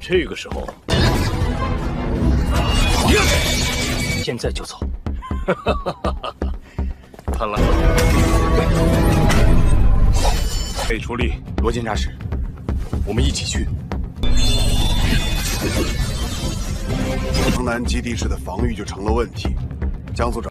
这个时候，现在就走。看来被出力，罗检察使，我们一起去。城南基地室的防御就成了问题。江组长。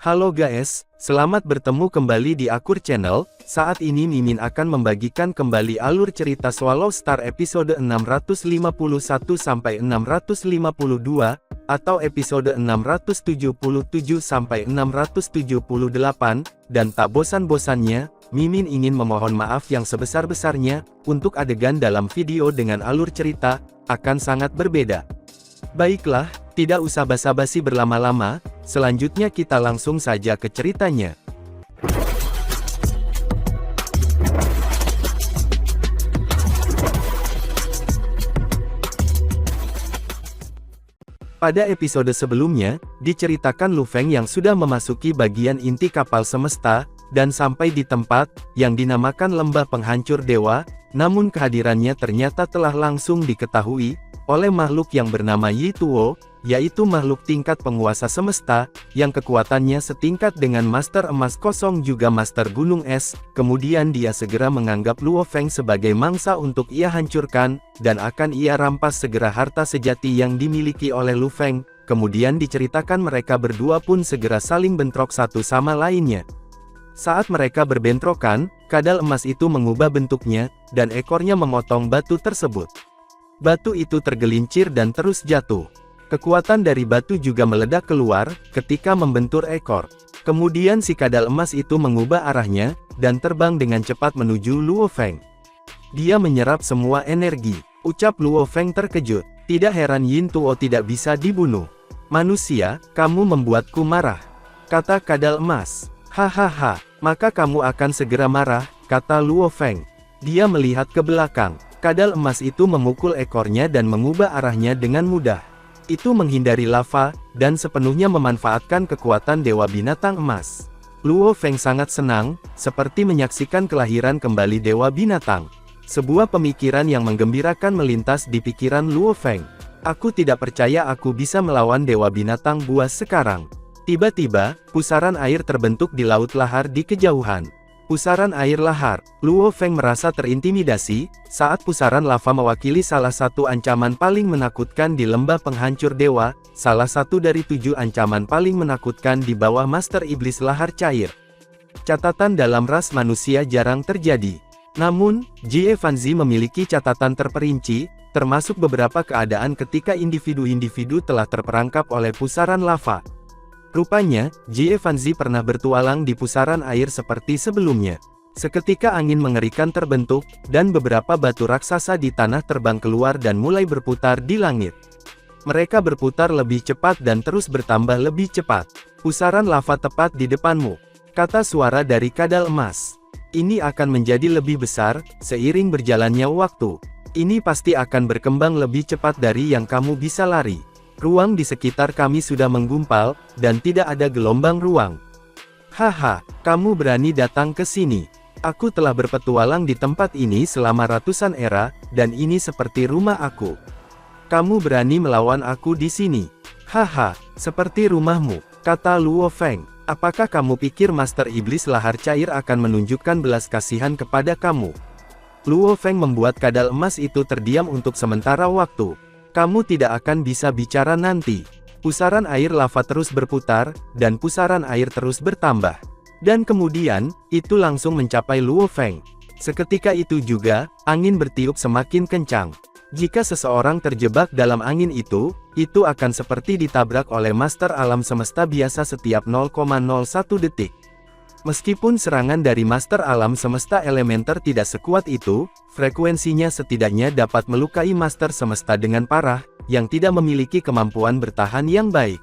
Halo guys, selamat bertemu kembali di Akur Channel. Saat ini Mimin akan membagikan kembali alur cerita Swallow Star episode 651 sampai 652 atau episode 677 sampai 678 dan tak bosan-bosannya, Mimin ingin memohon maaf yang sebesar-besarnya untuk adegan dalam video dengan alur cerita akan sangat berbeda. Baiklah, tidak usah basa-basi berlama-lama, selanjutnya kita langsung saja ke ceritanya. Pada episode sebelumnya, diceritakan Lu Feng yang sudah memasuki bagian inti kapal semesta, dan sampai di tempat yang dinamakan Lembah Penghancur Dewa, namun kehadirannya ternyata telah langsung diketahui oleh makhluk yang bernama Yi Tuo, yaitu makhluk tingkat penguasa semesta, yang kekuatannya setingkat dengan Master Emas Kosong juga Master Gunung Es. Kemudian dia segera menganggap Luo Feng sebagai mangsa untuk ia hancurkan, dan akan ia rampas segera harta sejati yang dimiliki oleh Lu Feng. Kemudian diceritakan mereka berdua pun segera saling bentrok satu sama lainnya. Saat mereka berbentrokan, kadal emas itu mengubah bentuknya, dan ekornya memotong batu tersebut. Batu itu tergelincir dan terus jatuh. Kekuatan dari batu juga meledak keluar, ketika membentur ekor. Kemudian si kadal emas itu mengubah arahnya, dan terbang dengan cepat menuju Luo Feng. Dia menyerap semua energi. Ucap Luo Feng terkejut. Tidak heran Yin Tuo tidak bisa dibunuh. Manusia, kamu membuatku marah, kata kadal emas. Hahaha, maka kamu akan segera marah, kata Luo Feng. Dia melihat ke belakang. Kadal emas itu memukul ekornya dan mengubah arahnya dengan mudah. Itu menghindari lava, dan sepenuhnya memanfaatkan kekuatan Dewa Binatang Emas. Luo Feng sangat senang, seperti menyaksikan kelahiran kembali Dewa Binatang. Sebuah pemikiran yang menggembirakan melintas di pikiran Luo Feng. Aku tidak percaya aku bisa melawan Dewa Binatang Buas sekarang. Tiba-tiba, pusaran air terbentuk di laut lahar di kejauhan. Pusaran air lahar. Luo Feng merasa terintimidasi, saat pusaran lava mewakili salah satu ancaman paling menakutkan di Lembah Penghancur Dewa, salah satu dari 7 ancaman paling menakutkan di bawah Master Iblis Lahar Cair. Catatan dalam ras manusia jarang terjadi. Namun, Jie Fanzi memiliki catatan terperinci, termasuk beberapa keadaan ketika individu-individu telah terperangkap oleh pusaran lava. Rupanya, Jie Fanzi pernah bertualang di pusaran air seperti sebelumnya. Seketika angin mengerikan terbentuk, dan beberapa batu raksasa di tanah terbang keluar dan mulai berputar di langit. Mereka berputar lebih cepat dan terus bertambah lebih cepat. Pusaran lava tepat di depanmu, kata suara dari kadal emas. Ini akan menjadi lebih besar, seiring berjalannya waktu. Ini pasti akan berkembang lebih cepat dari yang kamu bisa lari. Ruang di sekitar kami sudah menggumpal, dan tidak ada gelombang ruang. Haha, kamu berani datang ke sini. Aku telah berpetualang di tempat ini selama ratusan era, dan ini seperti rumah aku. Kamu berani melawan aku di sini. Haha, seperti rumahmu, kata Luo Feng. Apakah kamu pikir Master Iblis Lahar Cair akan menunjukkan belas kasihan kepada kamu? Luo Feng membuat kadal emas itu terdiam untuk sementara waktu. Kamu tidak akan bisa bicara nanti. Pusaran air lava terus berputar, dan pusaran air terus bertambah. Dan kemudian, itu langsung mencapai Luo Feng. Seketika itu juga, angin bertiup semakin kencang. Jika seseorang terjebak dalam angin itu akan seperti ditabrak oleh Master Alam Semesta biasa setiap 0,01 detik. Meskipun serangan dari Master Alam Semesta Elementer tidak sekuat itu, frekuensinya setidaknya dapat melukai Master Semesta dengan parah, yang tidak memiliki kemampuan bertahan yang baik.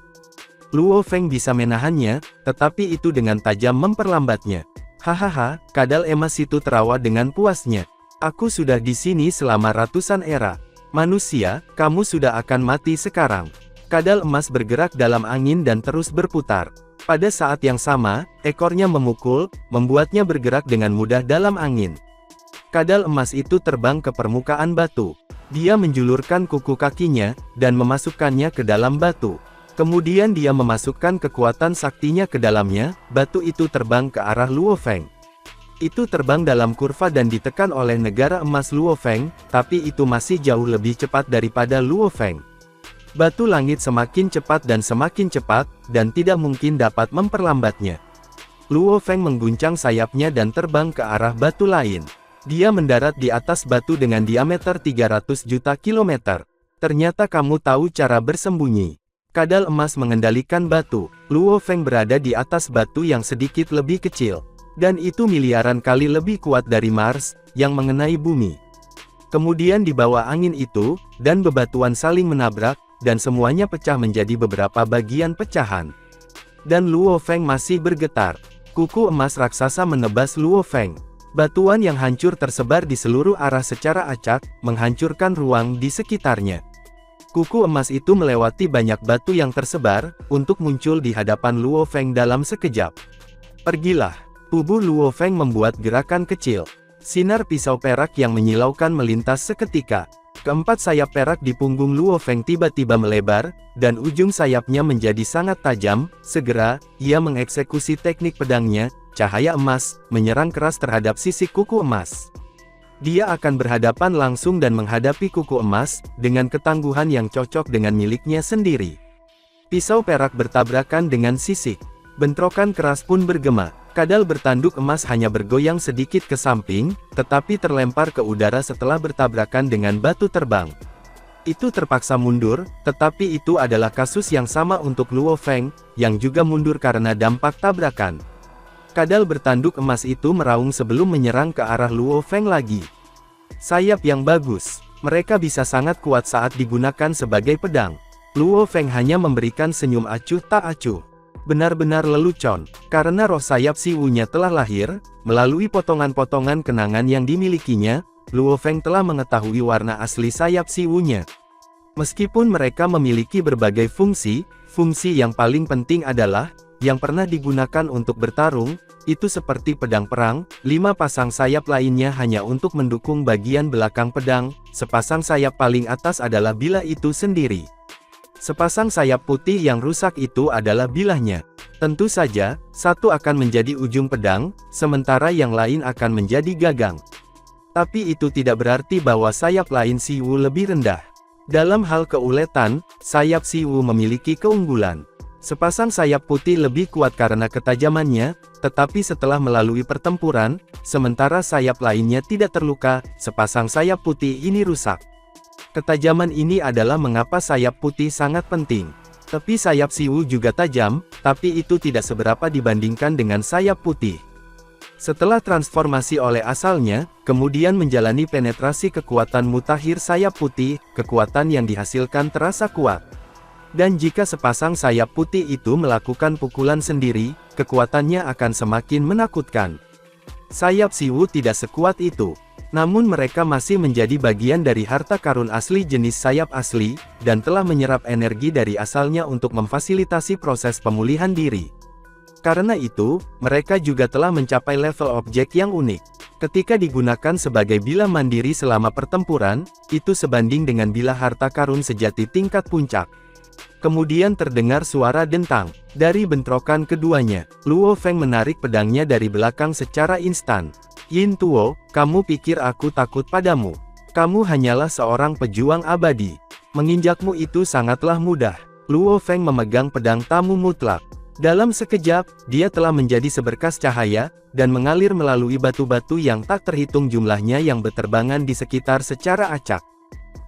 Luo Feng bisa menahannya, tetapi itu dengan tajam memperlambatnya. Hahaha, kadal emas itu terawa dengan puasnya. Aku sudah di sini selama ratusan era. Manusia, kamu sudah akan mati sekarang. Kadal emas bergerak dalam angin dan terus berputar. Pada saat yang sama, ekornya memukul, membuatnya bergerak dengan mudah dalam angin. Kadal emas itu terbang ke permukaan batu. Dia menjulurkan kuku kakinya, dan memasukkannya ke dalam batu. Kemudian dia memasukkan kekuatan saktinya ke dalamnya, batu itu terbang ke arah Luo Feng. Itu terbang dalam kurva dan ditekan oleh negara emas Luo Feng, tapi itu masih jauh lebih cepat daripada Luo Feng. Batu langit semakin cepat, dan tidak mungkin dapat memperlambatnya. Luo Feng mengguncang sayapnya dan terbang ke arah batu lain. Dia mendarat di atas batu dengan diameter 300 juta kilometer. Ternyata kamu tahu cara bersembunyi. Kadal emas mengendalikan batu. Luo Feng berada di atas batu yang sedikit lebih kecil. Dan itu miliaran kali lebih kuat dari Mars, yang mengenai bumi. Kemudian di bawah angin itu, dan bebatuan saling menabrak, dan semuanya pecah menjadi beberapa bagian pecahan. Dan Luo Feng masih bergetar. Kuku emas raksasa menebas Luo Feng. Batuan yang hancur tersebar di seluruh arah secara acak, menghancurkan ruang di sekitarnya. Kuku emas itu melewati banyak batu yang tersebar, untuk muncul di hadapan Luo Feng dalam sekejap. Pergilah. Tubuh Luo Feng membuat gerakan kecil. Sinar pisau perak yang menyilaukan melintas seketika. Keempat sayap perak di punggung Luo Feng tiba-tiba melebar, dan ujung sayapnya menjadi sangat tajam. Segera, ia mengeksekusi teknik pedangnya, cahaya emas, menyerang keras terhadap sisik kuku emas. Dia akan berhadapan langsung dan menghadapi kuku emas, dengan ketangguhan yang cocok dengan miliknya sendiri. Pisau perak bertabrakan dengan sisik. Bentrokan keras pun bergema. Kadal bertanduk emas hanya bergoyang sedikit ke samping, tetapi terlempar ke udara setelah bertabrakan dengan batu terbang. Itu terpaksa mundur, tetapi itu adalah kasus yang sama untuk Luo Feng, yang juga mundur karena dampak tabrakan. Kadal bertanduk emas itu meraung sebelum menyerang ke arah Luo Feng lagi. Sayap yang bagus. Mereka bisa sangat kuat saat digunakan sebagai pedang. Luo Feng hanya memberikan senyum acuh tak acuh. Benar-benar lelucon, karena roh sayap Si Wu-nya telah lahir, melalui potongan-potongan kenangan yang dimilikinya, Luo Feng telah mengetahui warna asli sayap Si Wu-nya. Meskipun mereka memiliki berbagai fungsi, fungsi yang paling penting adalah, yang pernah digunakan untuk bertarung, itu seperti pedang perang, 5 pasang sayap lainnya hanya untuk mendukung bagian belakang pedang, sepasang sayap paling atas adalah bilah itu sendiri. Sepasang sayap putih yang rusak itu adalah bilahnya. Tentu saja, satu akan menjadi ujung pedang, sementara yang lain akan menjadi gagang. Tapi itu tidak berarti bahwa sayap lain Si Wu lebih rendah. Dalam hal keuletan, sayap Si Wu memiliki keunggulan. Sepasang sayap putih lebih kuat karena ketajamannya, tetapi setelah melalui pertempuran, sementara sayap lainnya tidak terluka, sepasang sayap putih ini rusak. Ketajaman ini adalah mengapa sayap putih sangat penting. Tepi sayap Si Wu juga tajam, tapi itu tidak seberapa dibandingkan dengan sayap putih. Setelah transformasi oleh asalnya, kemudian menjalani penetrasi kekuatan mutakhir sayap putih, kekuatan yang dihasilkan terasa kuat. Dan jika sepasang sayap putih itu melakukan pukulan sendiri, kekuatannya akan semakin menakutkan. Sayap Si Wu tidak sekuat itu. Namun mereka masih menjadi bagian dari harta karun asli jenis sayap asli, dan telah menyerap energi dari asalnya untuk memfasilitasi proses pemulihan diri. Karena itu, mereka juga telah mencapai level objek yang unik. Ketika digunakan sebagai bilah mandiri selama pertempuran, itu sebanding dengan bilah harta karun sejati tingkat puncak. Kemudian terdengar suara dentang. Dari bentrokan keduanya, Luo Feng menarik pedangnya dari belakang secara instan. Yin Tuo, kamu pikir aku takut padamu? Kamu hanyalah seorang pejuang abadi. Menginjakmu itu sangatlah mudah. Luo Feng memegang pedang tamu mutlak. Dalam sekejap, dia telah menjadi seberkas cahaya, dan mengalir melalui batu-batu yang tak terhitung jumlahnya yang berterbangan di sekitar secara acak.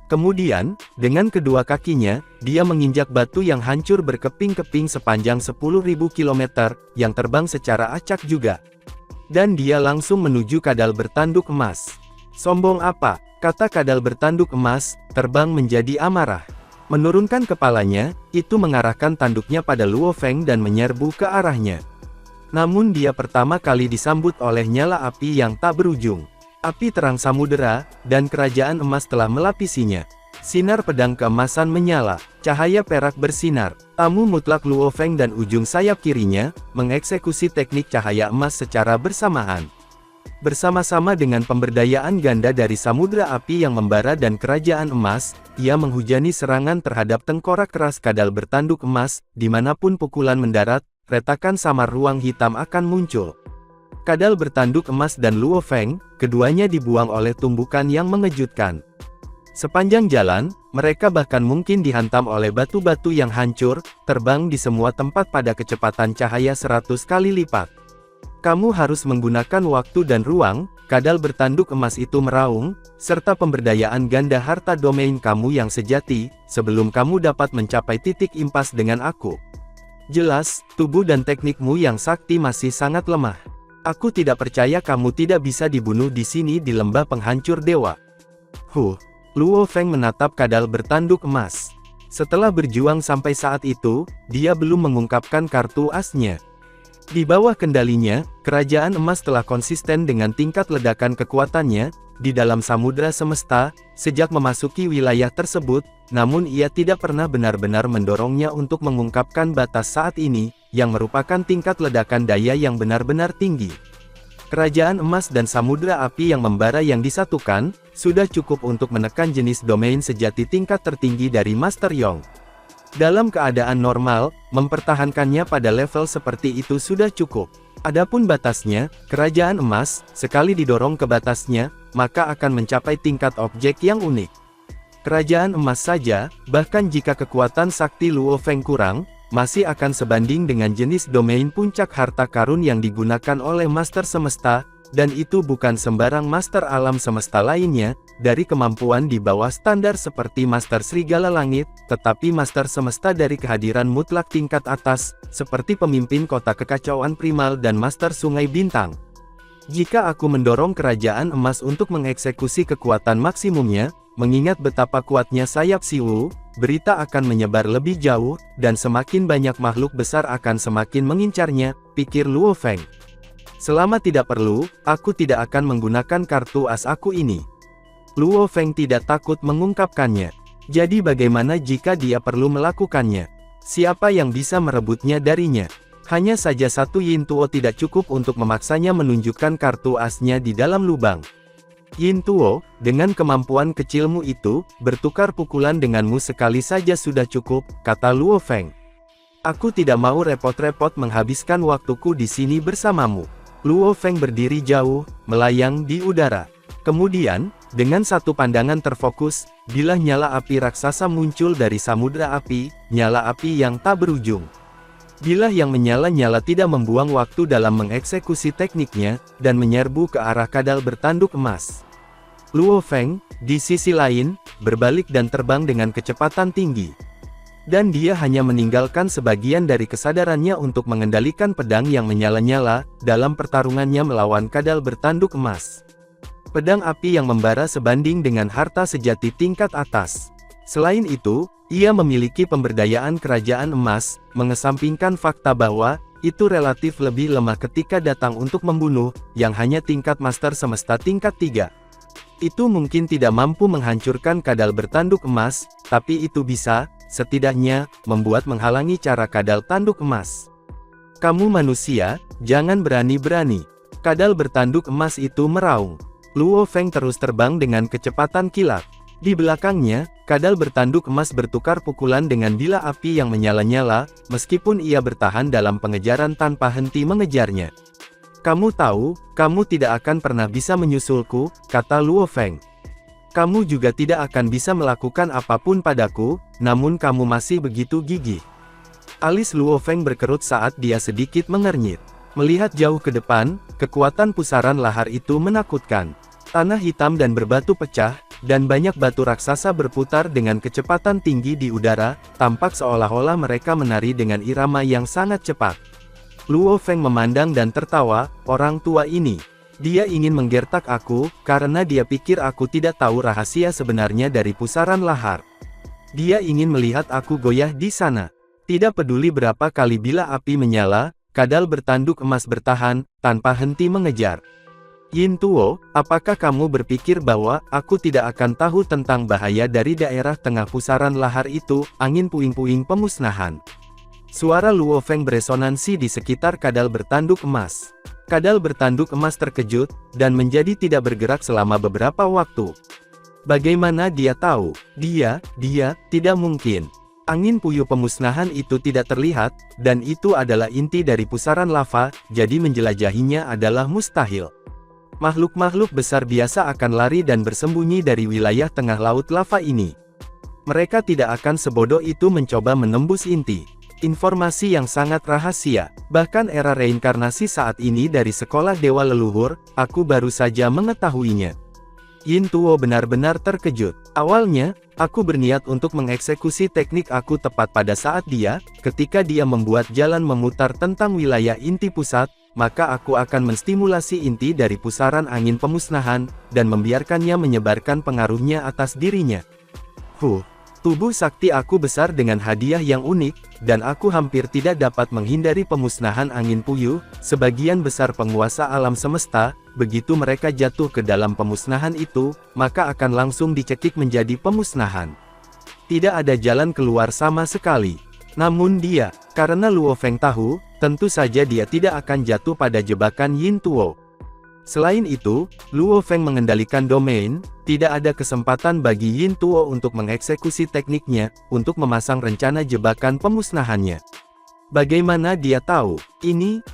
Kemudian, dengan kedua kakinya, dia menginjak batu yang hancur berkeping-keping sepanjang 10.000 km, yang terbang secara acak juga. Dan dia langsung menuju kadal bertanduk emas. Sombong apa? Kata kadal bertanduk emas, terbang menjadi amarah. Menurunkan kepalanya, itu mengarahkan tanduknya pada Luo Feng dan menyerbu ke arahnya. Namun dia pertama kali disambut oleh nyala api yang tak berujung. Api terang samudera, dan kerajaan emas telah melapisinya. Sinar pedang keemasan menyala, cahaya perak bersinar. Tamu mutlak Luo Feng dan ujung sayap kirinya, mengeksekusi teknik cahaya emas secara bersamaan. Bersama-sama dengan pemberdayaan ganda dari Samudra Api yang membara dan Kerajaan Emas, ia menghujani serangan terhadap tengkorak keras kadal bertanduk emas, dimanapun pukulan mendarat, retakan samar ruang hitam akan muncul. Kadal bertanduk emas dan Luo Feng, keduanya dibuang oleh tumbukan yang mengejutkan. Sepanjang jalan, mereka bahkan mungkin dihantam oleh batu-batu yang hancur, terbang di semua tempat pada kecepatan cahaya 100 kali lipat. Kamu harus menggunakan waktu dan ruang, kadal bertanduk emas itu meraung, serta pemberdayaan ganda harta domain kamu yang sejati, sebelum kamu dapat mencapai titik impas dengan aku. Jelas, tubuh dan teknikmu yang sakti masih sangat lemah. Aku tidak percaya kamu tidak bisa dibunuh di sini di lembah penghancur dewa. Luo Feng menatap kadal bertanduk emas. Setelah berjuang sampai saat itu, dia belum mengungkapkan kartu asnya. Di bawah kendalinya, Kerajaan Emas telah konsisten dengan tingkat ledakan kekuatannya, di dalam samudra semesta, sejak memasuki wilayah tersebut, namun ia tidak pernah benar-benar mendorongnya untuk mengungkapkan batas saat ini, yang merupakan tingkat ledakan daya yang benar-benar tinggi. Kerajaan Emas dan Samudra Api yang membara yang disatukan, sudah cukup untuk menekan jenis domain sejati tingkat tertinggi dari Master Yong. Dalam keadaan normal, mempertahankannya pada level seperti itu sudah cukup. Adapun batasnya, Kerajaan Emas, sekali didorong ke batasnya, maka akan mencapai tingkat objek yang unik. Kerajaan Emas saja, bahkan jika kekuatan sakti Luo Feng kurang, masih akan sebanding dengan jenis domain puncak harta karun yang digunakan oleh Master Semesta, dan itu bukan sembarang Master Alam Semesta lainnya, dari kemampuan di bawah standar seperti Master Serigala Langit, tetapi Master Semesta dari kehadiran mutlak tingkat atas, seperti pemimpin kota kekacauan primal dan Master Sungai Bintang. Jika aku mendorong Kerajaan Emas untuk mengeksekusi kekuatan maksimumnya, mengingat betapa kuatnya sayap Siwu, berita akan menyebar lebih jauh, dan semakin banyak makhluk besar akan semakin mengincarnya, pikir Luo Feng. Selama tidak perlu, aku tidak akan menggunakan kartu as aku ini. Luo Feng tidak takut mengungkapkannya. Jadi bagaimana jika dia perlu melakukannya? Siapa yang bisa merebutnya darinya? Hanya saja satu Yin Tuo tidak cukup untuk memaksanya menunjukkan kartu asnya di dalam lubang. Yin Tuo, dengan kemampuan kecilmu itu, bertukar pukulan denganmu sekali saja sudah cukup, kata Luo Feng. Aku tidak mau repot-repot menghabiskan waktuku di sini bersamamu. Luo Feng berdiri jauh, melayang di udara. Kemudian, dengan satu pandangan terfokus, bilah nyala api raksasa muncul dari samudra api, nyala api yang tak berujung. Bilah yang menyala-nyala tidak membuang waktu dalam mengeksekusi tekniknya, dan menyerbu ke arah kadal bertanduk emas. Luo Feng, di sisi lain, berbalik dan terbang dengan kecepatan tinggi. Dan dia hanya meninggalkan sebagian dari kesadarannya untuk mengendalikan pedang yang menyala-nyala, dalam pertarungannya melawan kadal bertanduk emas. Pedang api yang membara sebanding dengan harta sejati tingkat atas. Selain itu, ia memiliki pemberdayaan Kerajaan Emas, mengesampingkan fakta bahwa, itu relatif lebih lemah ketika datang untuk membunuh, yang hanya tingkat Master Semesta tingkat 3. Itu mungkin tidak mampu menghancurkan kadal bertanduk emas, tapi itu bisa, setidaknya, membuat menghalangi cara kadal tanduk emas. Kamu manusia, jangan berani-berani. Kadal bertanduk emas itu meraung. Luo Feng terus terbang dengan kecepatan kilat. Di belakangnya, kadal bertanduk emas bertukar pukulan dengan bila api yang menyala-nyala, meskipun ia bertahan dalam pengejaran tanpa henti mengejarnya. Kamu tahu, kamu tidak akan pernah bisa menyusulku, kata Luo Feng. Kamu juga tidak akan bisa melakukan apapun padaku, namun kamu masih begitu gigih. Alis Luo Feng berkerut saat dia sedikit mengernyit. Melihat jauh ke depan, kekuatan pusaran lahar itu menakutkan. Tanah hitam dan berbatu pecah, dan banyak batu raksasa berputar dengan kecepatan tinggi di udara, tampak seolah-olah mereka menari dengan irama yang sangat cepat. Luo Feng memandang dan tertawa, orang tua ini. Dia ingin menggertak aku, karena dia pikir aku tidak tahu rahasia sebenarnya dari pusaran lahar. Dia ingin melihat aku goyah di sana. Tidak peduli berapa kali bila api menyala, kadal bertanduk emas bertahan, tanpa henti mengejar. Yin Tuo, apakah kamu berpikir bahwa aku tidak akan tahu tentang bahaya dari daerah tengah pusaran lahar itu, angin puing-puing pemusnahan? Suara Luo Feng beresonansi di sekitar kadal bertanduk emas. Kadal bertanduk emas terkejut, dan menjadi tidak bergerak selama beberapa waktu. Bagaimana dia tahu? Dia tidak mungkin. Angin puyuh pemusnahan itu tidak terlihat, dan itu adalah inti dari pusaran lava, jadi menjelajahinya adalah mustahil. Makhluk-makhluk besar biasa akan lari dan bersembunyi dari wilayah tengah laut lava ini. Mereka tidak akan sebodoh itu mencoba menembus inti. Informasi yang sangat rahasia, bahkan era reinkarnasi saat ini dari sekolah dewa leluhur, aku baru saja mengetahuinya. Yin Tuo benar-benar terkejut. Awalnya, aku berniat untuk mengeksekusi teknik aku tepat pada saat ketika dia membuat jalan memutar tentang wilayah inti pusat, maka aku akan menstimulasi inti dari pusaran angin pemusnahan, dan membiarkannya menyebarkan pengaruhnya atas dirinya. Tubuh sakti aku besar dengan hadiah yang unik, dan aku hampir tidak dapat menghindari pemusnahan angin puyuh. Sebagian besar penguasa alam semesta, begitu mereka jatuh ke dalam pemusnahan itu, maka akan langsung dicekik menjadi pemusnahan. Tidak ada jalan keluar sama sekali. Namun karena Luo Feng tahu, tentu saja dia tidak akan jatuh pada jebakan Yin Tuo. Selain itu, Luo Feng mengendalikan domain, tidak ada kesempatan bagi Yin Tuo untuk mengeksekusi tekniknya, untuk memasang rencana jebakan pemusnahannya. Bagaimana dia tahu? Ini,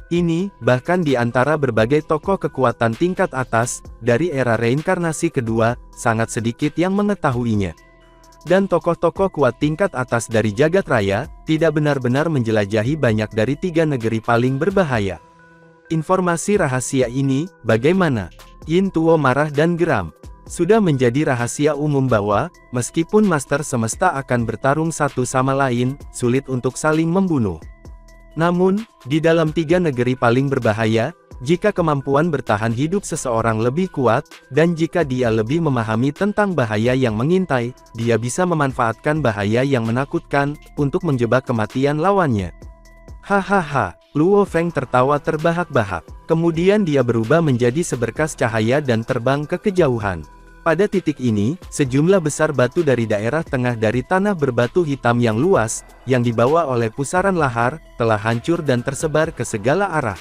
bahkan di antara berbagai tokoh kekuatan tingkat atas, dari era reinkarnasi kedua, sangat sedikit yang mengetahuinya. Dan tokoh-tokoh kuat tingkat atas dari jagat raya, tidak benar-benar menjelajahi banyak dari 3 negeri paling berbahaya. Informasi rahasia ini, bagaimana? Yin Tuo marah dan geram. Sudah menjadi rahasia umum bahwa, meskipun Master Semesta akan bertarung satu sama lain, sulit untuk saling membunuh. Namun, di dalam 3 negeri paling berbahaya, jika kemampuan bertahan hidup seseorang lebih kuat, dan jika dia lebih memahami tentang bahaya yang mengintai, dia bisa memanfaatkan bahaya yang menakutkan, untuk menjebak kematian lawannya. Hahaha, Luo Feng tertawa terbahak-bahak. Kemudian dia berubah menjadi seberkas cahaya dan terbang ke kejauhan. Pada titik ini, sejumlah besar batu dari daerah tengah dari tanah berbatu hitam yang luas, yang dibawa oleh pusaran lahar, telah hancur dan tersebar ke segala arah.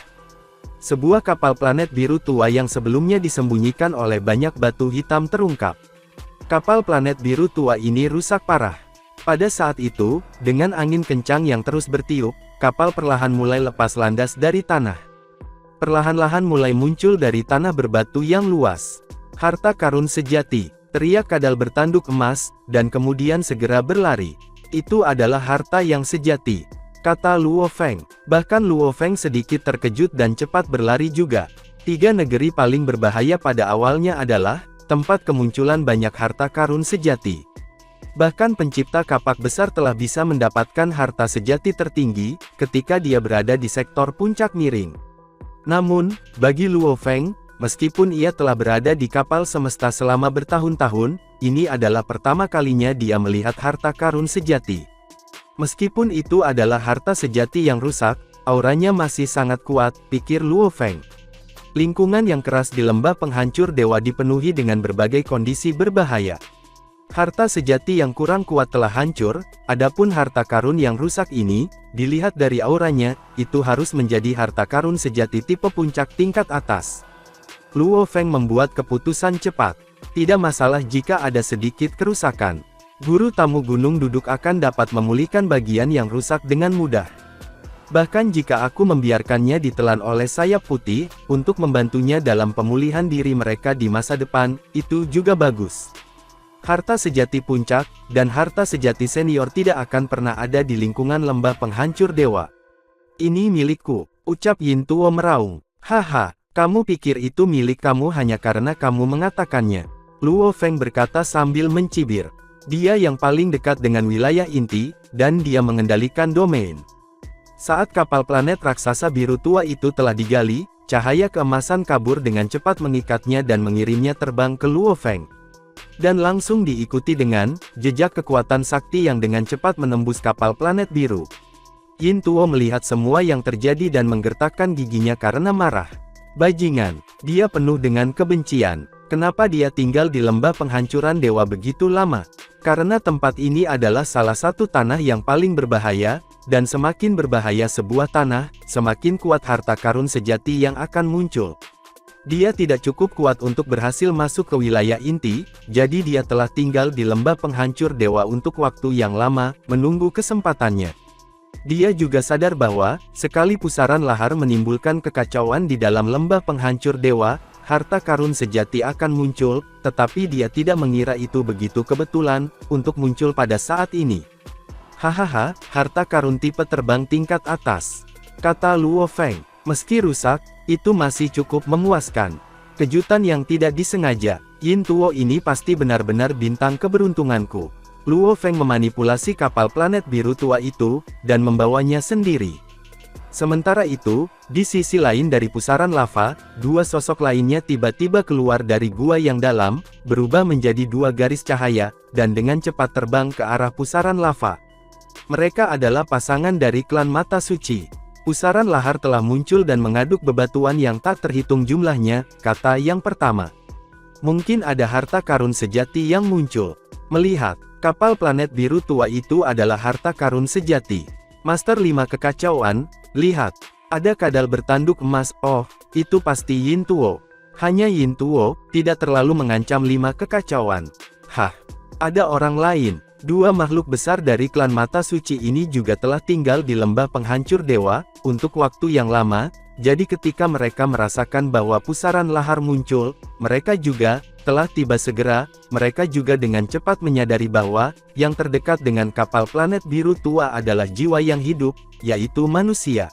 Sebuah kapal planet biru tua yang sebelumnya disembunyikan oleh banyak batu hitam terungkap. Kapal planet biru tua ini rusak parah. Pada saat itu, dengan angin kencang yang terus bertiup, kapal perlahan mulai lepas landas dari tanah. Perlahan-lahan mulai muncul dari tanah berbatu yang luas. Harta karun sejati, teriak Kadal bertanduk emas, dan kemudian segera berlari. Itu adalah harta yang sejati, kata Luo Feng. Bahkan Luo Feng sedikit terkejut dan cepat berlari juga. 3 negeri paling berbahaya pada awalnya adalah tempat kemunculan banyak harta karun sejati. Bahkan pencipta kapak besar telah bisa mendapatkan harta sejati tertinggi, ketika dia berada di sektor puncak miring. Namun, bagi Luo Feng, meskipun ia telah berada di kapal semesta selama bertahun-tahun, ini adalah pertama kalinya dia melihat harta karun sejati. Meskipun itu adalah harta sejati yang rusak, auranya masih sangat kuat, pikir Luo Feng. Lingkungan yang keras di lembah penghancur dewa dipenuhi dengan berbagai kondisi berbahaya. Harta sejati yang kurang kuat telah hancur, adapun harta karun yang rusak ini, dilihat dari auranya, itu harus menjadi harta karun sejati tipe puncak tingkat atas. Luo Feng membuat keputusan cepat. Tidak masalah jika ada sedikit kerusakan. Guru tamu gunung duduk akan dapat memulihkan bagian yang rusak dengan mudah. Bahkan jika aku membiarkannya ditelan oleh sayap putih, untuk membantunya dalam pemulihan diri mereka di masa depan, itu juga bagus. Harta sejati puncak, dan harta sejati senior tidak akan pernah ada di lingkungan lembah penghancur dewa. Ini milikku, ucap Yin Tuo meraung. Haha, kamu pikir itu milik kamu hanya karena kamu mengatakannya. Luo Feng berkata sambil mencibir. Dia yang paling dekat dengan wilayah inti, dan dia mengendalikan domain. Saat kapal planet raksasa biru tua itu telah digali, cahaya keemasan kabur dengan cepat mengikatnya dan mengirimnya terbang ke Luo Feng. Dan langsung diikuti dengan jejak kekuatan sakti yang dengan cepat menembus kapal planet biru. Yin Tuo melihat semua yang terjadi dan menggertakkan giginya karena marah. Bajingan, dia penuh dengan kebencian. Kenapa dia tinggal di lembah penghancuran dewa begitu lama? Karena tempat ini adalah salah satu tanah yang paling berbahaya, dan semakin berbahaya sebuah tanah, semakin kuat harta karun sejati yang akan muncul. Dia tidak cukup kuat untuk berhasil masuk ke wilayah inti, jadi dia telah tinggal di lembah penghancur dewa untuk waktu yang lama, menunggu kesempatannya. Dia juga sadar bahwa, sekali pusaran lahar menimbulkan kekacauan di dalam lembah penghancur dewa, harta karun sejati akan muncul, tetapi dia tidak mengira itu begitu kebetulan, untuk muncul pada saat ini. Hahaha, harta karun tipe terbang tingkat atas, kata Luo Feng. Meski rusak, itu masih cukup memuaskan. Kejutan yang tidak disengaja, Yin Tuo ini pasti benar-benar bintang keberuntunganku. Luo Feng memanipulasi kapal planet biru tua itu, dan membawanya sendiri. Sementara itu, di sisi lain dari pusaran lava, dua sosok lainnya tiba-tiba keluar dari gua yang dalam, berubah menjadi dua garis cahaya, dan dengan cepat terbang ke arah pusaran lava. Mereka adalah pasangan dari klan Mata Suci. Pusaran lahar telah muncul dan mengaduk bebatuan yang tak terhitung jumlahnya, kata yang pertama. Mungkin ada harta karun sejati yang muncul. Melihat, kapal planet biru tua itu adalah harta karun sejati. Master 5 Kekacauan, lihat, ada kadal bertanduk emas, oh, itu pasti Yin Tuo. Hanya Yin Tuo, tidak terlalu mengancam 5 kekacauan. Hah, ada orang lain. Dua makhluk besar dari klan Mata Suci ini juga telah tinggal di lembah penghancur dewa, untuk waktu yang lama, jadi ketika mereka merasakan bahwa pusaran lahar muncul, mereka juga telah tiba segera, mereka juga dengan cepat menyadari bahwa, yang terdekat dengan kapal planet biru tua adalah jiwa yang hidup, yaitu manusia.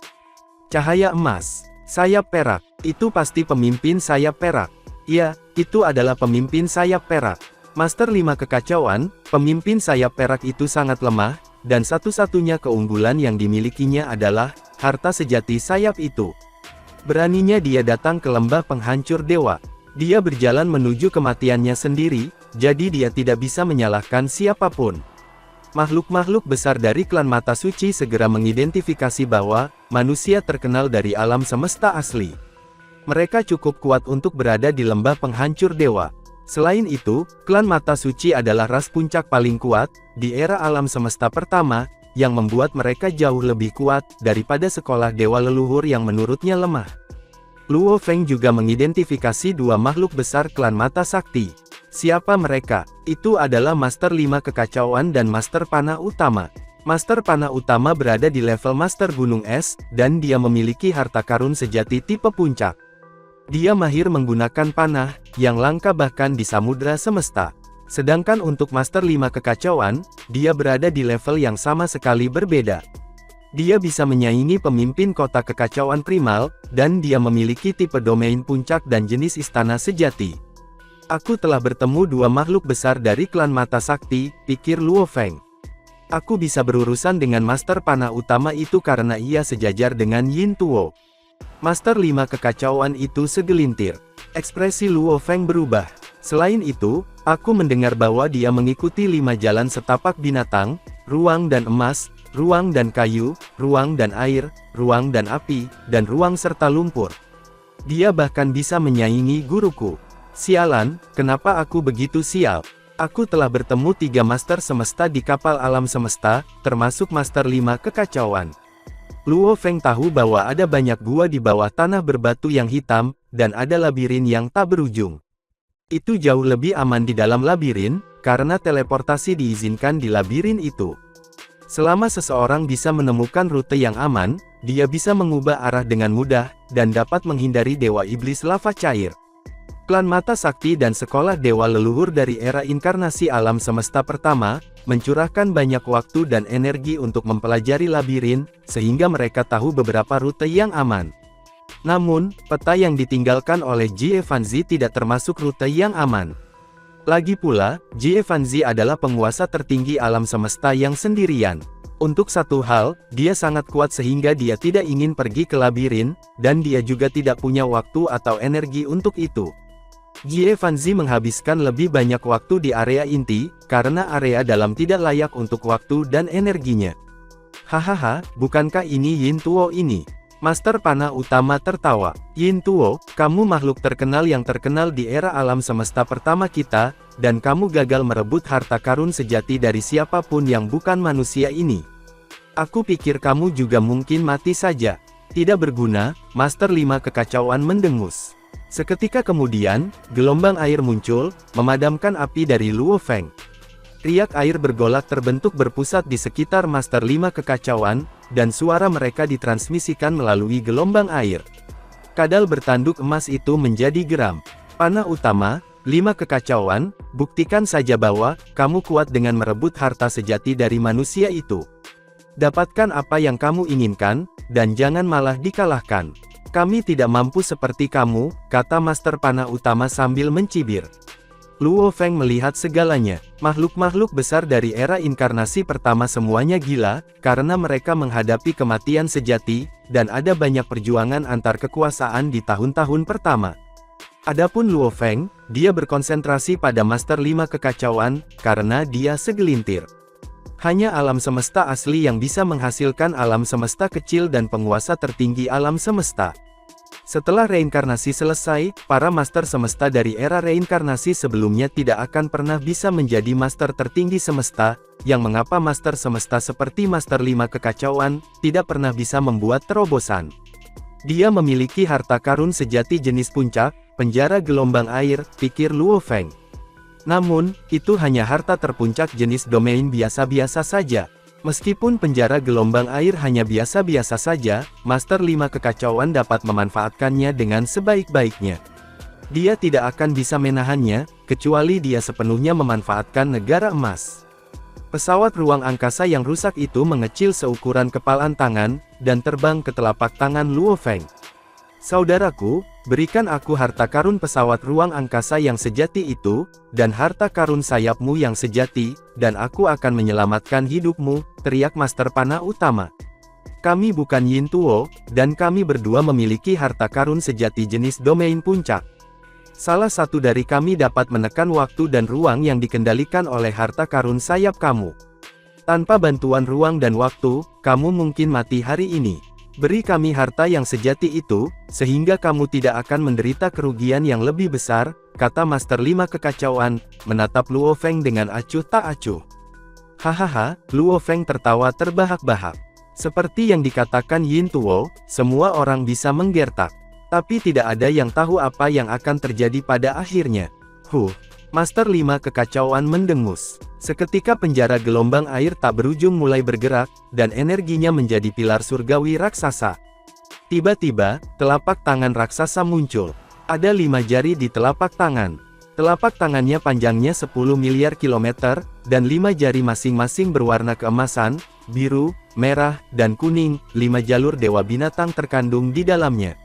Cahaya emas, sayap perak, itu pasti pemimpin sayap perak. Ya, itu adalah pemimpin sayap perak. Master 5 Kekacauan, pemimpin sayap perak itu sangat lemah, dan satu-satunya keunggulan yang dimilikinya adalah, harta sejati sayap itu. Beraninya dia datang ke lembah penghancur dewa. Dia berjalan menuju kematiannya sendiri, jadi dia tidak bisa menyalahkan siapapun. Makhluk-makhluk besar dari klan Mata Suci segera mengidentifikasi bahwa, manusia terkenal dari alam semesta asli. Mereka cukup kuat untuk berada di lembah penghancur dewa. Selain itu, klan Mata Suci adalah ras puncak paling kuat, di era alam semesta pertama, yang membuat mereka jauh lebih kuat, daripada sekolah dewa leluhur yang menurutnya lemah. Luo Feng juga mengidentifikasi dua makhluk besar klan Mata Sakti. Siapa mereka? Itu adalah Master 5 Kekacauan dan Master Panah Utama. Master Panah Utama berada di level Master Gunung Es, dan dia memiliki harta karun sejati tipe puncak. Dia mahir menggunakan panah, yang langka bahkan di samudra semesta. Sedangkan untuk Master 5 Kekacauan, dia berada di level yang sama sekali berbeda. Dia bisa menyaingi pemimpin kota kekacauan primal, dan dia memiliki tipe domain puncak dan jenis istana sejati. Aku telah bertemu dua makhluk besar dari klan Mata Sakti, pikir Luo Feng. Aku bisa berurusan dengan Master Panah Utama itu karena ia sejajar dengan Yin Tuo. Master 5 Kekacauan itu segelintir. Ekspresi Luo Feng berubah. Selain itu, aku mendengar bahwa dia mengikuti 5 jalan setapak binatang, ruang dan emas, ruang dan kayu, ruang dan air, ruang dan api, dan ruang serta lumpur. Dia bahkan bisa menyaingi guruku. Sialan, kenapa aku begitu sial? Aku telah bertemu 3 master semesta di kapal alam semesta, termasuk Master 5 Kekacauan. Luo Feng tahu bahwa ada banyak gua di bawah tanah berbatu yang hitam, dan ada labirin yang tak berujung. Itu jauh lebih aman di dalam labirin, karena teleportasi diizinkan di labirin itu. Selama seseorang bisa menemukan rute yang aman, dia bisa mengubah arah dengan mudah, dan dapat menghindari dewa iblis lava cair. Klan Mata Sakti dan sekolah dewa leluhur dari era inkarnasi alam semesta pertama, mencurahkan banyak waktu dan energi untuk mempelajari labirin, sehingga mereka tahu beberapa rute yang aman. Namun, peta yang ditinggalkan oleh Jie Fanzi tidak termasuk rute yang aman. Lagi pula, Jie Fanzi adalah penguasa tertinggi alam semesta yang sendirian. Untuk satu hal, dia sangat kuat sehingga dia tidak ingin pergi ke labirin, dan dia juga tidak punya waktu atau energi untuk itu. Jie Fanzi menghabiskan lebih banyak waktu di area inti, karena area dalam tidak layak untuk waktu dan energinya. Hahaha, bukankah ini Yin Tuo ini? Master Panah Utama tertawa. Yin Tuo, kamu makhluk terkenal yang terkenal di era alam semesta pertama kita, dan kamu gagal merebut harta karun sejati dari siapapun yang bukan manusia ini. Aku pikir kamu juga mungkin mati saja. Tidak berguna, Master 5 Kekacauan mendengus. Seketika kemudian, gelombang air muncul, memadamkan api dari Luo Feng. Riak air bergolak terbentuk berpusat di sekitar Master 5 Kekacauan, dan suara mereka ditransmisikan melalui gelombang air. Kadal bertanduk emas itu menjadi geram. Panah utama, 5 Kekacauan, buktikan saja bahwa kamu kuat dengan merebut harta sejati dari manusia itu. Dapatkan apa yang kamu inginkan, dan jangan malah dikalahkan. Kami tidak mampu seperti kamu, kata Master Panah Utama sambil mencibir. Luo Feng melihat segalanya. Makhluk-makhluk besar dari era inkarnasi pertama semuanya gila, karena mereka menghadapi kematian sejati, dan ada banyak perjuangan antar kekuasaan di tahun-tahun pertama. Adapun Luo Feng, dia berkonsentrasi pada Master 5 Kekacauan, karena dia segelintir. Hanya alam semesta asli yang bisa menghasilkan alam semesta kecil dan penguasa tertinggi alam semesta. Setelah reinkarnasi selesai, para master semesta dari era reinkarnasi sebelumnya tidak akan pernah bisa menjadi master tertinggi semesta, yang mengapa master semesta seperti Master 5 Kekacauan, tidak pernah bisa membuat terobosan. Dia memiliki harta karun sejati jenis puncak, penjara gelombang air, pikir Luo Feng. Namun, itu hanya harta terpuncak jenis domain biasa-biasa saja. Meskipun penjara gelombang air hanya biasa-biasa saja, Master 5 Kekacauan dapat memanfaatkannya dengan sebaik-baiknya. Dia tidak akan bisa menahannya, kecuali dia sepenuhnya memanfaatkan negara emas. Pesawat ruang angkasa yang rusak itu mengecil seukuran kepalan tangan, dan terbang ke telapak tangan Luo Feng. Saudaraku, berikan aku harta karun pesawat ruang angkasa yang sejati itu, dan harta karun sayapmu yang sejati, dan aku akan menyelamatkan hidupmu, teriak Master Panah Utama. Kami bukan Yin Tuo, dan kami berdua memiliki harta karun sejati jenis domain puncak. Salah satu dari kami dapat menekan waktu dan ruang yang dikendalikan oleh harta karun sayap kamu. Tanpa bantuan ruang dan waktu, kamu mungkin mati hari ini. Beri kami harta yang sejati itu, sehingga kamu tidak akan menderita kerugian yang lebih besar, kata Master 5 Kekacauan, menatap Luo Feng dengan acuh tak acuh. Hahaha, Luo Feng tertawa terbahak-bahak. Seperti yang dikatakan Yin Tuo, semua orang bisa menggertak. Tapi tidak ada yang tahu apa yang akan terjadi pada akhirnya. Master 5 Kekacauan mendengus. Seketika penjara gelombang air tak berujung mulai bergerak, dan energinya menjadi pilar surgawi raksasa. Tiba-tiba, telapak tangan raksasa muncul. Ada 5 jari di telapak tangan. Telapak tangannya panjangnya 10 miliar kilometer, dan 5 jari masing-masing berwarna keemasan, biru, merah, dan kuning. 5 jalur dewa binatang terkandung di dalamnya.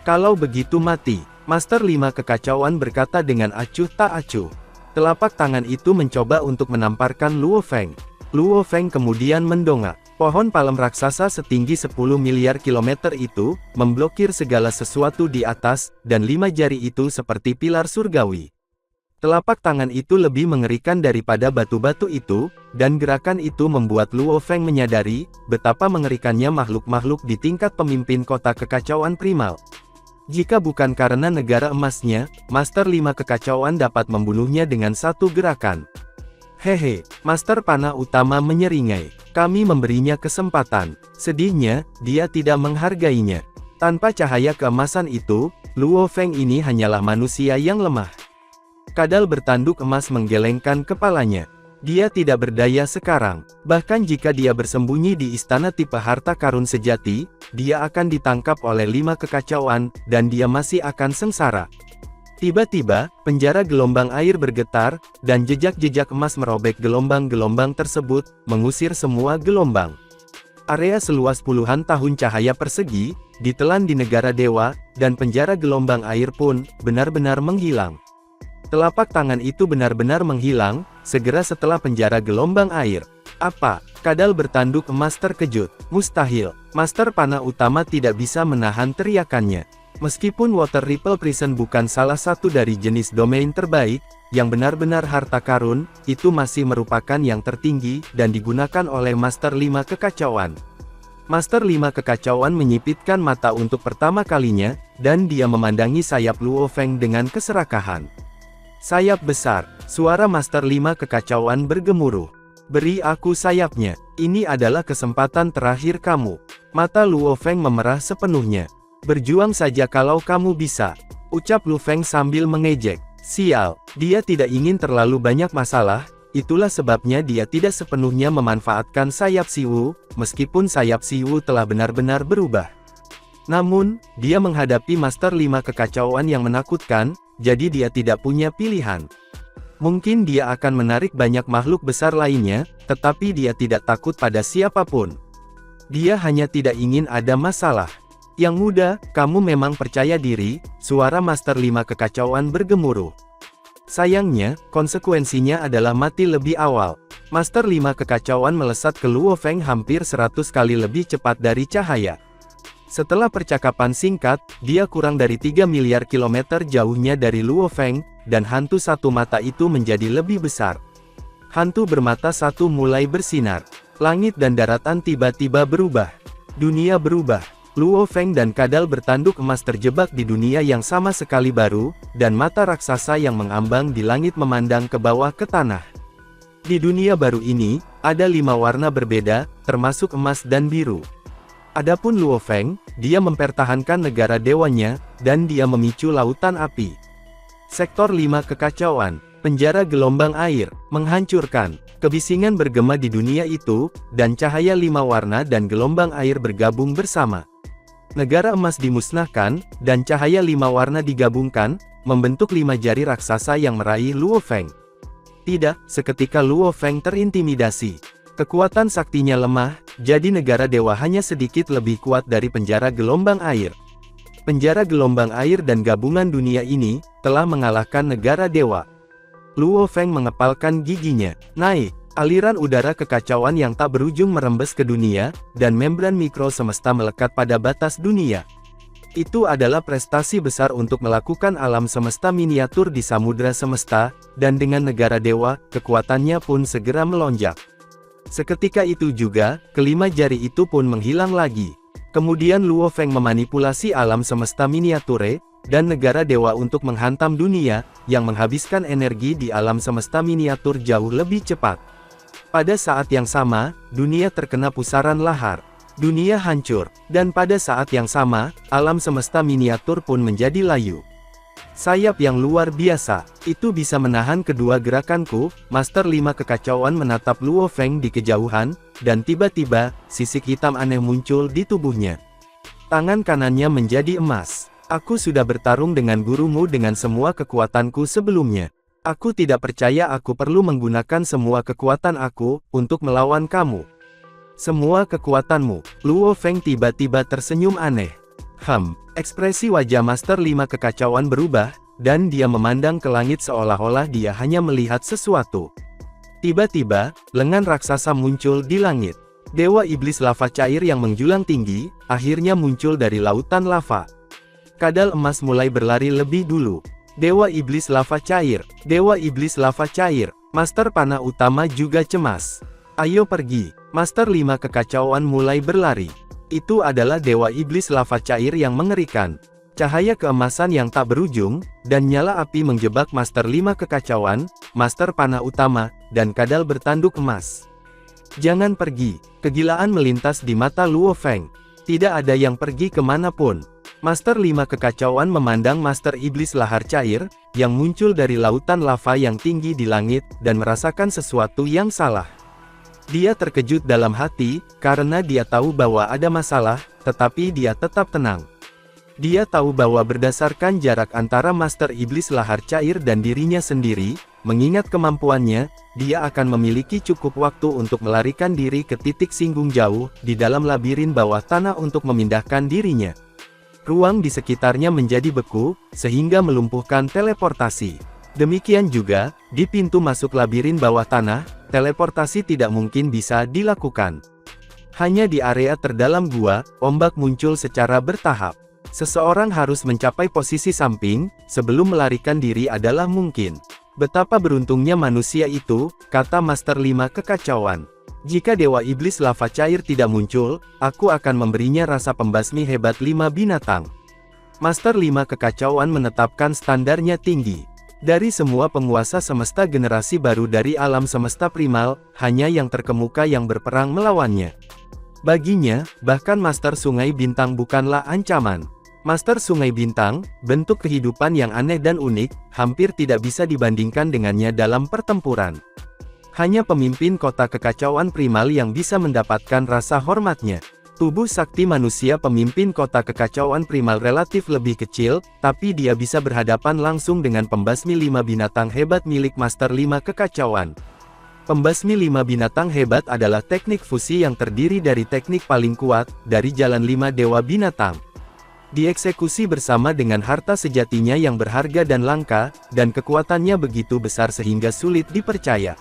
Kalau begitu mati, Master 5 Kekacauan berkata dengan acuh tak acuh. Telapak tangan itu mencoba untuk menamparkan Luo Feng. Luo Feng kemudian mendongak. Pohon palem raksasa setinggi 10 miliar kilometer itu, memblokir segala sesuatu di atas, dan 5 jari itu seperti pilar surgawi. Telapak tangan itu lebih mengerikan daripada batu-batu itu, dan gerakan itu membuat Luo Feng menyadari, betapa mengerikannya makhluk-makhluk di tingkat pemimpin kota kekacauan primal. Jika bukan karena negara emasnya, Master 5 Kekacauan dapat membunuhnya dengan satu gerakan. Hehe, Master Panah Utama menyeringai. Kami memberinya kesempatan. Sedihnya, dia tidak menghargainya. Tanpa cahaya keemasan itu, Luo Feng ini hanyalah manusia yang lemah. Kadal bertanduk emas menggelengkan kepalanya. Dia tidak berdaya sekarang. Bahkan jika dia bersembunyi di istana tipe harta karun sejati, dia akan ditangkap oleh 5 kekacauan, dan dia masih akan sengsara. Tiba-tiba, penjara gelombang air bergetar, dan jejak-jejak emas merobek gelombang-gelombang tersebut, mengusir semua gelombang. Area seluas puluhan tahun cahaya persegi, ditelan di negara dewa, dan penjara gelombang air pun, benar-benar menghilang. Telapak tangan itu benar-benar menghilang, segera setelah penjara gelombang air. Apa? Kadal bertanduk emas terkejut. Mustahil. Master Panah Utama tidak bisa menahan teriakannya. Meskipun Water Ripple Prison bukan salah satu dari jenis domain terbaik, yang benar-benar harta karun, itu masih merupakan yang tertinggi, dan digunakan oleh Master 5 Kekacauan. Master 5 Kekacauan menyipitkan mata untuk pertama kalinya, dan dia memandangi sayap Luo Feng dengan keserakahan. Sayap besar, suara Master 5 Kekacauan bergemuruh. Beri aku sayapnya. Ini adalah kesempatan terakhir kamu. Mata Luo Feng memerah sepenuhnya. Berjuang saja kalau kamu bisa, ucap Lu Feng sambil mengejek. Sial, dia tidak ingin terlalu banyak masalah, itulah sebabnya dia tidak sepenuhnya memanfaatkan sayap Siwu, meskipun sayap Siwu telah benar-benar berubah. Namun, dia menghadapi Master 5 kekacauan yang menakutkan, jadi dia tidak punya pilihan. Mungkin dia akan menarik banyak makhluk besar lainnya, tetapi dia tidak takut pada siapapun. Dia hanya tidak ingin ada masalah. Yang muda, kamu memang percaya diri, suara Master 5 kekacauan bergemuruh. Sayangnya, konsekuensinya adalah mati lebih awal. Master 5 kekacauan melesat ke Luo Feng hampir 100 kali lebih cepat dari cahaya. Setelah percakapan singkat, dia kurang dari 3 miliar kilometer jauhnya dari Luo Feng, dan hantu satu mata itu menjadi lebih besar. Hantu bermata satu mulai bersinar. Langit dan daratan tiba-tiba berubah. Dunia berubah. Luo Feng dan kadal bertanduk emas terjebak di dunia yang sama sekali baru, dan mata raksasa yang mengambang di langit memandang ke bawah ke tanah. Di dunia baru ini, ada 5 warna berbeda, termasuk emas dan biru. Adapun Luo Feng, dia mempertahankan negara dewanya, dan dia memicu lautan api. Sektor 5 kekacauan, penjara gelombang air, menghancurkan. Kebisingan bergema di dunia itu, dan cahaya 5 warna dan gelombang air bergabung bersama. Negara emas dimusnahkan, dan cahaya 5 warna digabungkan, membentuk 5 jari raksasa yang meraih Luo Feng. Tidak, seketika Luo Feng terintimidasi. Kekuatan saktinya lemah, jadi negara dewa hanya sedikit lebih kuat dari penjara gelombang air. Penjara gelombang air dan gabungan dunia ini, telah mengalahkan negara dewa. Luo Feng mengepalkan giginya. Naik, aliran udara kekacauan yang tak berujung merembes ke dunia, dan membran mikro semesta melekat pada batas dunia. Itu adalah prestasi besar untuk melakukan alam semesta miniatur di samudra semesta, dan dengan negara dewa, kekuatannya pun segera melonjak. Seketika itu juga, kelima jari itu pun menghilang lagi. Kemudian Luo Feng memanipulasi alam semesta miniature, dan negara dewa untuk menghantam dunia, yang menghabiskan energi di alam semesta miniatur jauh lebih cepat. Pada saat yang sama, dunia terkena pusaran lahar. Dunia hancur, dan pada saat yang sama, alam semesta miniatur pun menjadi layu. Sayap yang luar biasa, itu bisa menahan kedua gerakanku. Master 5 kekacauan menatap Luo Feng di kejauhan, dan tiba-tiba, sisik hitam aneh muncul di tubuhnya. Tangan kanannya menjadi emas. Aku sudah bertarung dengan gurumu dengan semua kekuatanku sebelumnya. Aku tidak percaya aku perlu menggunakan semua kekuatan aku, untuk melawan kamu. Semua kekuatanmu. Luo Feng tiba-tiba tersenyum aneh. Ekspresi wajah Master 5 kekacauan berubah, dan dia memandang ke langit seolah-olah dia hanya melihat sesuatu. Tiba-tiba, lengan raksasa muncul di langit. Dewa iblis lava cair yang menjulang tinggi, akhirnya muncul dari lautan lava. Kadal emas mulai berlari lebih dulu. Dewa iblis lava cair, Dewa iblis lava cair, Master panah utama juga cemas. Ayo pergi, Master 5 kekacauan mulai berlari. Itu adalah Dewa Iblis lava cair yang mengerikan. Cahaya keemasan yang tak berujung, dan nyala api menjebak Master 5 kekacauan, Master panah utama, dan kadal bertanduk emas. Jangan pergi, kegilaan melintas di mata Luo Feng. Tidak ada yang pergi kemanapun. Master 5 kekacauan memandang Master Iblis lahar cair, yang muncul dari lautan lava yang tinggi di langit, dan merasakan sesuatu yang salah. Dia terkejut dalam hati, karena dia tahu bahwa ada masalah, tetapi dia tetap tenang. Dia tahu bahwa berdasarkan jarak antara Master Iblis lahar cair dan dirinya sendiri, mengingat kemampuannya, dia akan memiliki cukup waktu untuk melarikan diri ke titik singgung jauh, di dalam labirin bawah tanah untuk memindahkan dirinya. Ruang di sekitarnya menjadi beku, sehingga melumpuhkan teleportasi. Demikian juga, di pintu masuk labirin bawah tanah, teleportasi tidak mungkin bisa dilakukan. Hanya di area terdalam gua, ombak muncul secara bertahap. Seseorang harus mencapai posisi samping, sebelum melarikan diri adalah mungkin. Betapa beruntungnya manusia itu, kata Master 5 kekacauan. Jika Dewa Iblis lava cair tidak muncul, aku akan memberinya rasa pembasmi hebat 5 binatang. Master 5 kekacauan menetapkan standarnya tinggi. Dari semua penguasa semesta generasi baru dari alam semesta primal, hanya yang terkemuka yang berperang melawannya. Baginya, bahkan Master Sungai Bintang bukanlah ancaman. Master Sungai Bintang, bentuk kehidupan yang aneh dan unik, hampir tidak bisa dibandingkan dengannya dalam pertempuran. Hanya pemimpin kota kekacauan primal yang bisa mendapatkan rasa hormatnya. Tubuh sakti manusia pemimpin kota kekacauan primal relatif lebih kecil, tapi dia bisa berhadapan langsung dengan pembasmi 5 binatang hebat milik Master 5 Kekacauan. Pembasmi 5 binatang hebat adalah teknik fusi yang terdiri dari teknik paling kuat, dari jalan 5 dewa binatang. Dieksekusi bersama dengan harta sejatinya yang berharga dan langka, dan kekuatannya begitu besar sehingga sulit dipercaya.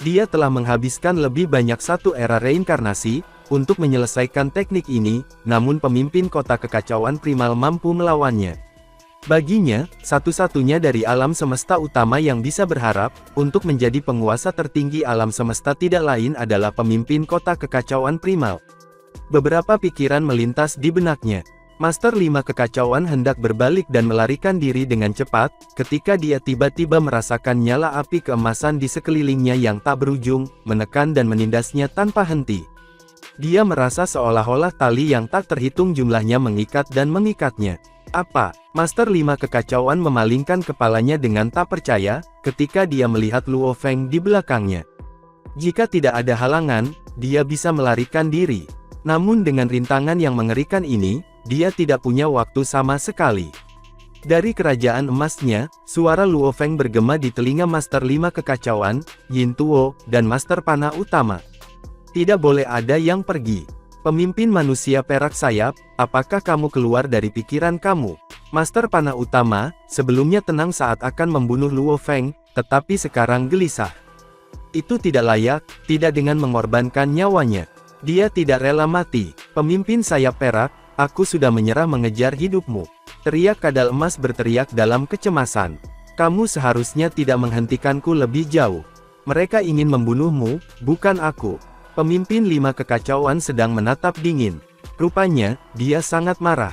Dia telah menghabiskan lebih banyak satu era reinkarnasi, untuk menyelesaikan teknik ini, namun pemimpin kota kekacauan primal mampu melawannya. Baginya, satu-satunya dari alam semesta utama yang bisa berharap, untuk menjadi penguasa tertinggi alam semesta tidak lain adalah pemimpin kota kekacauan primal. Beberapa pikiran melintas di benaknya. Master 5 Kekacauan hendak berbalik dan melarikan diri dengan cepat, ketika dia tiba-tiba merasakan nyala api keemasan di sekelilingnya yang tak berujung, menekan dan menindasnya tanpa henti. Dia merasa seolah-olah tali yang tak terhitung jumlahnya mengikat dan mengikatnya. Apa? Master 5 Kekacauan memalingkan kepalanya dengan tak percaya, ketika dia melihat Luo Feng di belakangnya. Jika tidak ada halangan, dia bisa melarikan diri. Namun dengan rintangan yang mengerikan ini, dia tidak punya waktu sama sekali. Dari kerajaan emasnya, suara Luo Feng bergema di telinga Master 5 Kekacauan, Yin Tuo, dan Master Panah Utama. Tidak boleh ada yang pergi. Pemimpin manusia perak sayap, apakah kamu keluar dari pikiran kamu? Master Panah Utama, sebelumnya tenang saat akan membunuh Luo Feng, tetapi sekarang gelisah. Itu tidak layak, tidak dengan mengorbankan nyawanya. Dia tidak rela mati. Pemimpin sayap perak, aku sudah menyerah mengejar hidupmu. Teriak kadal emas berteriak dalam kecemasan. Kamu seharusnya tidak menghentikanku lebih jauh. Mereka ingin membunuhmu, bukan aku. Pemimpin 5 Kekacauan sedang menatap dingin. Rupanya, dia sangat marah.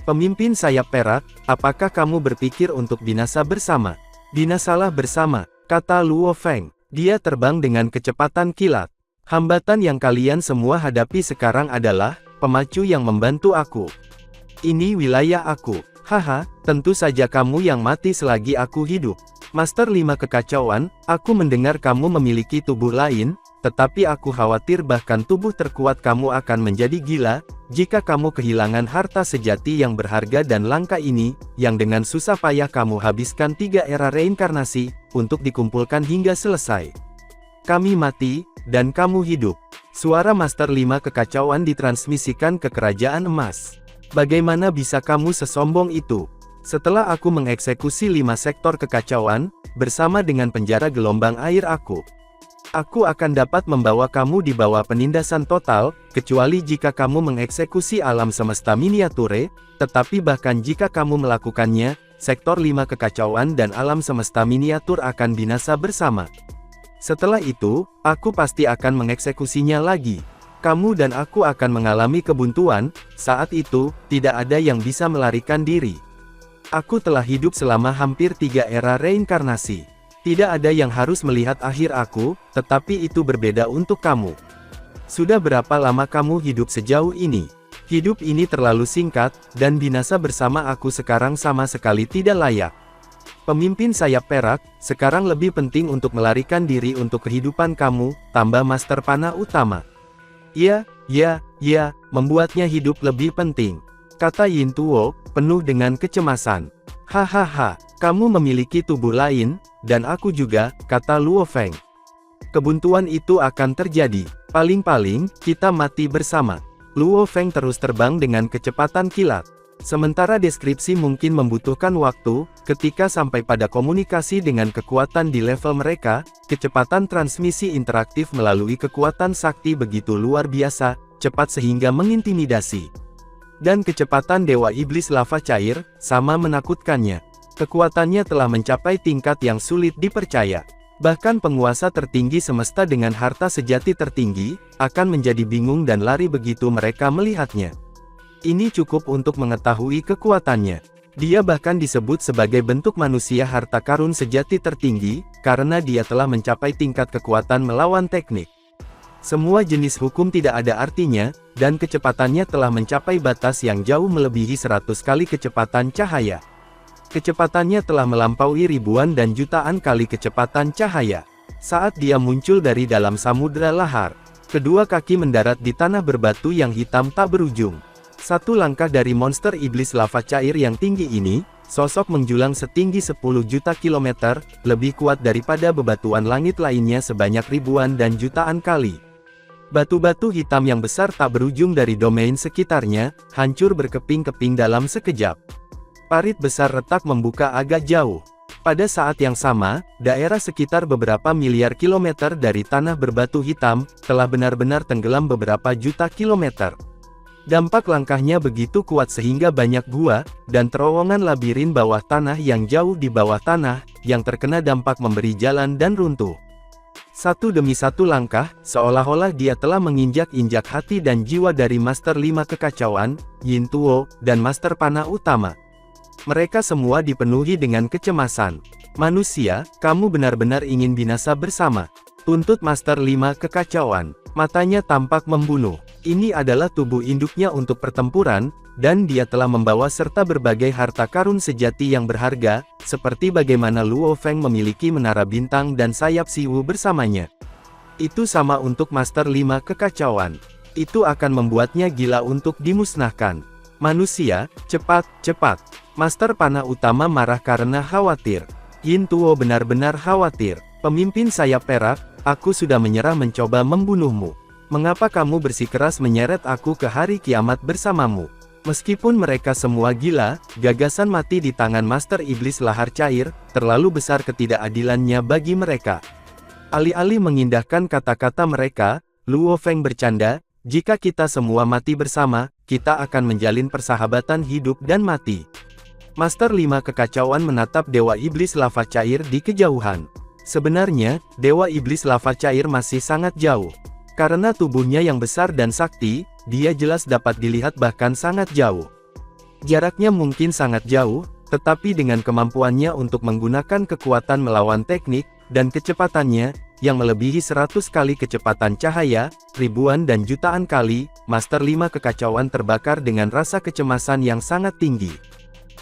Pemimpin sayap perak, apakah kamu berpikir untuk binasa bersama? Binasalah bersama, kata Luo Feng. Dia terbang dengan kecepatan kilat. Hambatan yang kalian semua hadapi sekarang adalah pemacu yang membantu aku. Ini wilayah aku. Haha, tentu saja kamu yang mati selagi aku hidup. Master 5 Kekacauan, aku mendengar kamu memiliki tubuh lain, tetapi aku khawatir bahkan tubuh terkuat kamu akan menjadi gila, jika kamu kehilangan harta sejati yang berharga dan langka ini, yang dengan susah payah kamu habiskan 3 era reinkarnasi, untuk dikumpulkan hingga selesai. Kami mati, dan kamu hidup. Suara Master 5 Kekacauan ditransmisikan ke kerajaan emas. Bagaimana bisa kamu sesombong itu? Setelah aku mengeksekusi 5 sektor kekacauan, bersama dengan penjara gelombang air aku akan dapat membawa kamu di bawah penindasan total, kecuali jika kamu mengeksekusi alam semesta miniature, tetapi bahkan jika kamu melakukannya, sektor 5 kekacauan dan alam semesta miniatur akan binasa bersama. Setelah itu, aku pasti akan mengeksekusinya lagi. Kamu dan aku akan mengalami kebuntuan, saat itu, tidak ada yang bisa melarikan diri. Aku telah hidup selama hampir 3 era reinkarnasi. Tidak ada yang harus melihat akhir aku, tetapi itu berbeda untuk kamu. Sudah berapa lama kamu hidup sejauh ini? Hidup ini terlalu singkat, dan binasa bersama aku sekarang sama sekali tidak layak. Pemimpin sayap perak, sekarang lebih penting untuk melarikan diri untuk kehidupan kamu, tambah Master Panah Utama. Ya, membuatnya hidup lebih penting, kata Yin Tuo, penuh dengan kecemasan. Hahaha, kamu memiliki tubuh lain, dan aku juga, kata Luo Feng. Kebuntuan itu akan terjadi. Paling-paling, kita mati bersama. Luo Feng terus terbang dengan kecepatan kilat. Sementara deskripsi mungkin membutuhkan waktu, ketika sampai pada komunikasi dengan kekuatan di level mereka, kecepatan transmisi interaktif melalui kekuatan sakti begitu luar biasa, cepat sehingga mengintimidasi. Dan kecepatan Dewa Iblis Lava Cair, sama menakutkannya. Kekuatannya telah mencapai tingkat yang sulit dipercaya. Bahkan penguasa tertinggi semesta dengan harta sejati tertinggi, akan menjadi bingung dan lari begitu mereka melihatnya. Ini cukup untuk mengetahui kekuatannya. Dia bahkan disebut sebagai bentuk manusia harta karun sejati tertinggi, karena dia telah mencapai tingkat kekuatan melawan teknik. Semua jenis hukum tidak ada artinya, dan kecepatannya telah mencapai batas yang jauh melebihi 100 kali kecepatan cahaya. Kecepatannya telah melampaui ribuan dan jutaan kali kecepatan cahaya. Saat dia muncul dari dalam samudera lahar, kedua kaki mendarat di tanah berbatu yang hitam tak berujung. Satu langkah dari monster iblis lava cair yang tinggi ini, sosok menjulang setinggi 10 juta kilometer, lebih kuat daripada bebatuan langit lainnya sebanyak ribuan dan jutaan kali. Batu-batu hitam yang besar tak berujung dari domain sekitarnya, hancur berkeping-keping dalam sekejap. Parit besar retak membuka agak jauh. Pada saat yang sama, daerah sekitar beberapa miliar kilometer dari tanah berbatu hitam, telah benar-benar tenggelam beberapa juta kilometer. Dampak langkahnya begitu kuat sehingga banyak gua, dan terowongan labirin bawah tanah yang jauh di bawah tanah, yang terkena dampak memberi jalan dan runtuh. Satu demi satu langkah, seolah-olah dia telah menginjak-injak hati dan jiwa dari Master 5 Kekacauan, Yin Tuo, dan Master Panah Utama. Mereka semua dipenuhi dengan kecemasan. Manusia, kamu benar-benar ingin binasa bersama. Tuntut Master 5 Kekacauan. Matanya tampak membunuh. Ini adalah tubuh induknya untuk pertempuran, dan dia telah membawa serta berbagai harta karun sejati yang berharga, seperti bagaimana Luo Feng memiliki menara bintang dan sayap Siwu bersamanya. Itu sama untuk Master 5 Kekacauan. Itu akan membuatnya gila untuk dimusnahkan. Manusia, cepat, cepat. Master Panah Utama marah karena khawatir. Yin Tuo benar-benar khawatir. Pemimpin sayap perak, aku sudah menyerah mencoba membunuhmu. Mengapa kamu bersikeras menyeret aku ke hari kiamat bersamamu? Meskipun mereka semua gila, gagasan mati di tangan Master Iblis Lahar Cair, terlalu besar ketidakadilannya bagi mereka. Alih-alih mengindahkan kata-kata mereka, Luo Feng bercanda, jika kita semua mati bersama, kita akan menjalin persahabatan hidup dan mati. Master 5 Kekacauan menatap Dewa Iblis Lava Cair di kejauhan. Sebenarnya, Dewa Iblis Lava Cair masih sangat jauh. Karena tubuhnya yang besar dan sakti, dia jelas dapat dilihat bahkan sangat jauh. Jaraknya mungkin sangat jauh, tetapi dengan kemampuannya untuk menggunakan kekuatan melawan teknik, dan kecepatannya, yang melebihi 100 kali kecepatan cahaya, ribuan dan jutaan kali, Master 5 Kekacauan terbakar dengan rasa kecemasan yang sangat tinggi.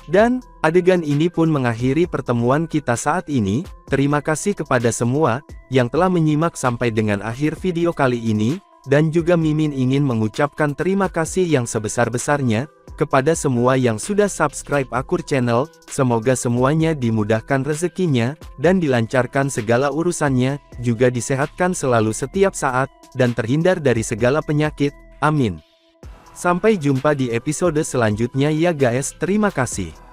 Dan, adegan ini pun mengakhiri pertemuan kita saat ini. Terima kasih kepada semua, yang telah menyimak sampai dengan akhir video kali ini, dan juga Mimin ingin mengucapkan terima kasih yang sebesar-besarnya, kepada semua yang sudah subscribe Akur Channel, semoga semuanya dimudahkan rezekinya, dan dilancarkan segala urusannya, juga disehatkan selalu setiap saat, dan terhindar dari segala penyakit, amin. Sampai jumpa di episode selanjutnya ya guys, terima kasih.